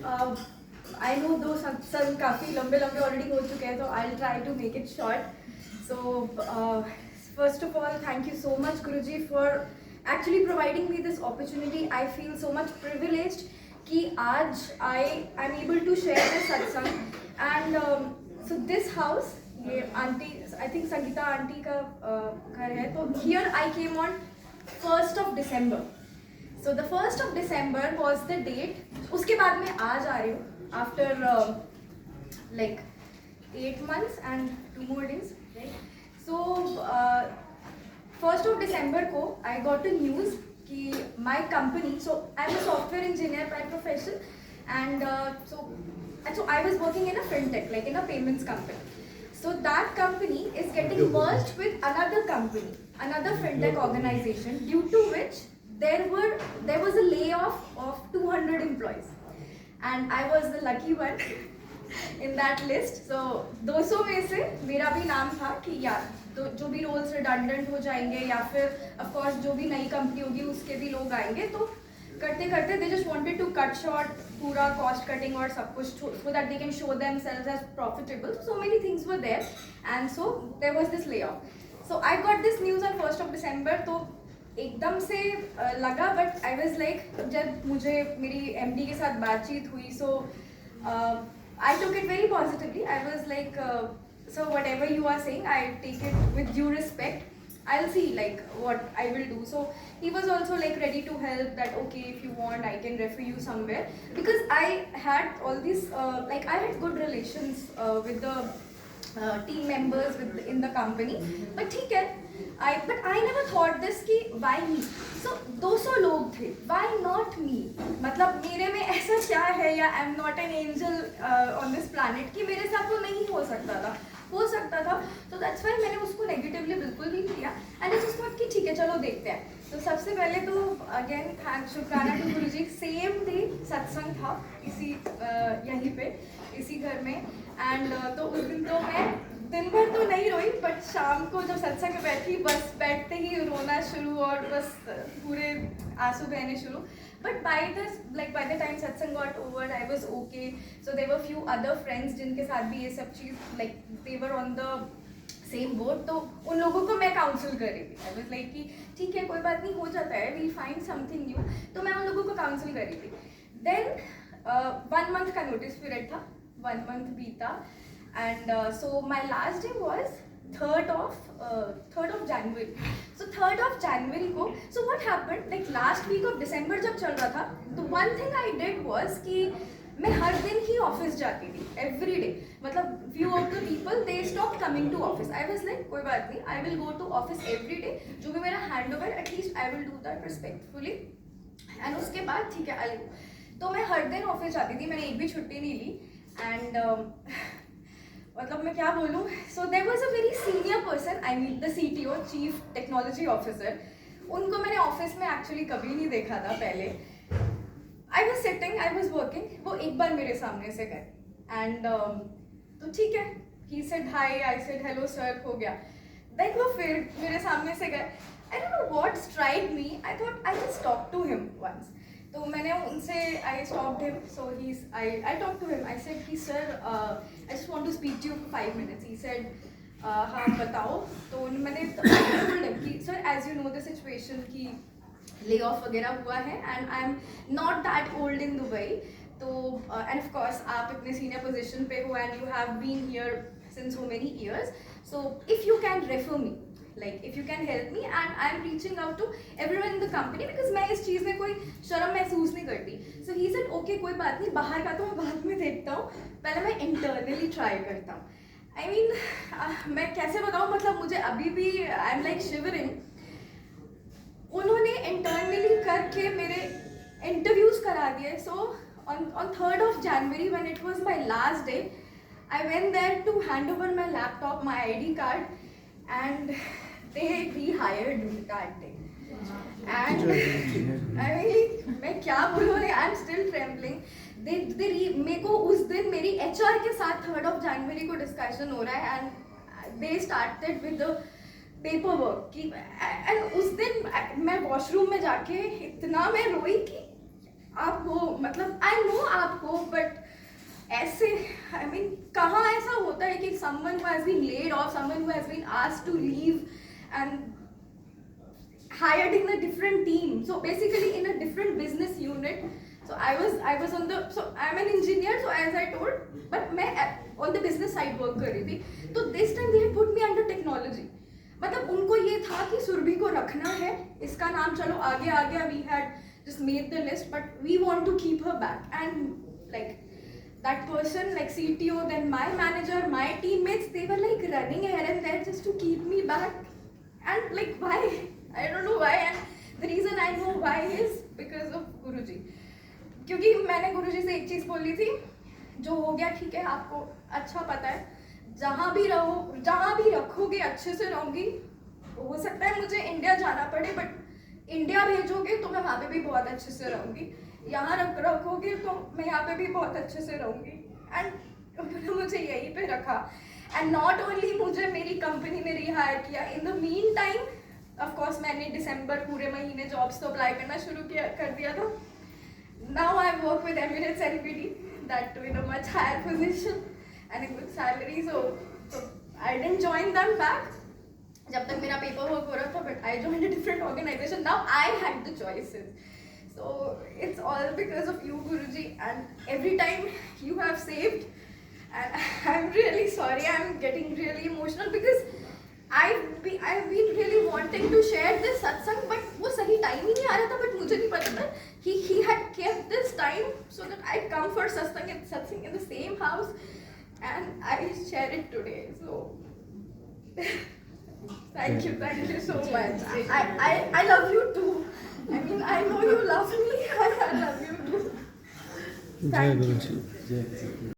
I know those some काफ़ी लंबे already हो चुके हैं, so I'll try to make it short. So first of all, thank you so much, Guruji, for actually providing me this opportunity. I feel so much privileged कि आज I am able to share this satsang. And so this house, ये aunty, I think Sangeeta aunty का घर है, तो here I came on 1st of December. So the 1st of December was the date. उसके बाद मैं आज आ रही हूँ after like 8 months and 2 more days, right? So 1st of December को I got a news कि my company, so I'm a software engineer by profession, and so I was working in a fintech, like in a payments company. So that company is getting merged with another company, another fintech organization, due to which there was a layoff of 200 employees, and I was the lucky one in that list. So 200 में से मेरा भी नाम था कि यार तो जो भी रोल्स रिडंडेंट हो जाएंगे या फिर ऑफ कोर्स जो भी नई कंपनी होगी उसके भी लोग आएंगे, तो करते करते they just wanted to cut short पूरा कॉस्ट कटिंग और सब कुछ, so that they can show themselves as profitable. So many things were there and so there was this layoff. So I got this news on 1st of December. तो एकदम से लगा, but I was like, जब मुझे मेरी MD के साथ बातचीत हुई, so I took it very positively. I was like, so whatever you are saying, I take it with due respect. I'll see like what I will do. So he was also like ready to help, that okay, if you want I can refer you somewhere, because I had all these like I had good relations with the team members in the company. But ठीक है, but I never thought this कि why me. So 200 लोग थे, why not me? मतलब मेरे में ऐसा क्या है, या I'm not an angel on this planet कि मेरे साथ वो नहीं हो सकता था. हो सकता था. तो दैट्स वाई मैंने उसको नेगेटिवली बिल्कुल भी नहीं लिया, एंड इट्स थॉट कि ठीक है चलो देखते हैं. तो सबसे पहले तो अगेन थैंक शुक्राना टू गुरुजी. सेम डे सत्संग था इसी यहीं पे इसी घर में, एंड तो उस दिन तो मैं दिन भर तो नहीं रोई, बट शाम को जब सत्संग में बैठी बस बैठते ही रोना शुरू और बस पूरे आंसू बहने शुरू. But by the time satsang got over, I was okay. So there were few other friends जिनके साथ भी ये सब चीज़ like they were on the same boat. तो उन लोगों को मैं काउंसिल कर रही थी. I was like कि ठीक है कोई बात नहीं, हो जाता है, we'll find something new. तो मैं उन लोगों को काउंसिल कर रही थी. Then 1 month का नोटिस पीरियड था, 1 month बीता, and so my last day was 3rd of January. So 3rd of January को, so what happened, like last week of December जब चल रहा था, the one thing I did was कि मैं हर दिन ही ऑफिस जाती थी, every day. मतलब few of the people they stopped coming to office. I was like कोई बात नहीं, I will go to office every day. जो भी मेरा handover, at least I will do that respectfully. And उसके बाद ठीक है I'll go. तो मैं हर दिन ऑफिस जाती थी, मैंने एक भी छुट्टी नहीं ली. And मतलब मैं क्या बोलूँ, so there was a very senior person, I mean the CTO, chief technology officer. उनको मैंने ऑफिस में एक्चुअली कभी नहीं देखा था पहले. I was sitting, I was working, वो एक बार मेरे सामने से गए, एंड तो ठीक है, he said hi, I said hello sir, हो गया. देन वो फिर मेरे सामने से गए. I don't know what strike me, I thought I just talk to him once. तो मैंने उनसे I stopped him, so I talk to him. I said कि sir I just want to speak to you for 5 minutes. He said हाँ बताओ. तो मैंने told him कि sir as you know the situation कि ले ऑफ वगैरह हुआ है, and I am not that old in Dubai. तो एंड ऑफ कोर्स आप इतने सीनियर पोजीशन पे हो, and you have been here since so many years. So if you can refer me, like if you can help me, and I am reaching out to everyone in the company, because मैं इस चीज़ में कोई शर्म महसूस नहीं करती. So he said okay कोई बात नहीं, बाहर का तो मैं बाद में देखता हूँ, पहले मैं internally ट्राई करता हूँ. I mean मैं कैसे बताऊँ, मतलब मुझे अभी भी आई एम लाइक शिवरिंग. उन्होंने internally करके मेरे इंटरव्यूज़ करा दिए. So on 3rd of January when it was my last day, I went there to hand over my laptop, my ID card, and they rehired me that day. And I mean मैं क्या बोलूँ, I am still trembling. मेरे को उस दिन मेरी HR के साथ 3rd of January को डिस्कशन हो रहा है, and they started with the paper work की. एंड उस दिन मैं वॉशरूम में जाके इतना मैं रोई कि आप हो, मतलब आई नो आप हो, but someone who has been laid off, someone who has been asked to leave and hired in a different team. So basically in a different business unit. So I was on the, so I'm an engineer, so as I told, but मैं on the business side work कर रही थी. तो this time they had put me under technology. मतलब उनको ये था कि सुरभि को रखना है, इसका नाम चलो आगे आ गया. We had just made the list, but we want to keep her back. And like that person, like CTO, then my manager, my teammates, they were like running here and there just to keep me back. And like why? I don't know why. And the reason I know why is because of Guruji. क्योंकि मैंने गुरुजी से एक चीज़ बोली थी, जो हो गया ठीक है, आपको अच्छा पता है, जहाँ भी रहो, जहाँ भी रखोगे अच्छे से रहूँगी. हो सकता है मुझे इंडिया जाना पड़े, बट इंडिया भेजोगे तो मैं वहाँ पे भी बहुत अच्छे से रहूँगी. यहाँ रखोगे तो मैं यहाँ पे भी बहुत अच्छे से रहूँगी. एंड उन्होंने मुझे यहीं पे रखा. एंड नॉट ओनली मुझे मेरी कंपनी ने रिहायर किया, in the mean time of course मैंने दिसंबर पूरे महीने जॉब्स तो अप्लाई करना शुरू कर दिया था. Now I work with Emirates LPD, that with a much higher position and a good salary. So I didn't join them back जब तक मेरा पेपर वर्क हो रहा था, but I joined a different organization. Now I had the choices. So it's all because of you, Guruji, and every time you have saved. And I'm really sorry, I'm getting really emotional because I've been really wanting to share this satsang, but वो सही time ही नहीं आ रहा था. But मुझे नहीं पता था. He had kept this time so that I come for satsang in the same house, and I share it today. So thank you so much. I love you too. I mean, I know you love me. I love you too. जय गुरु जी.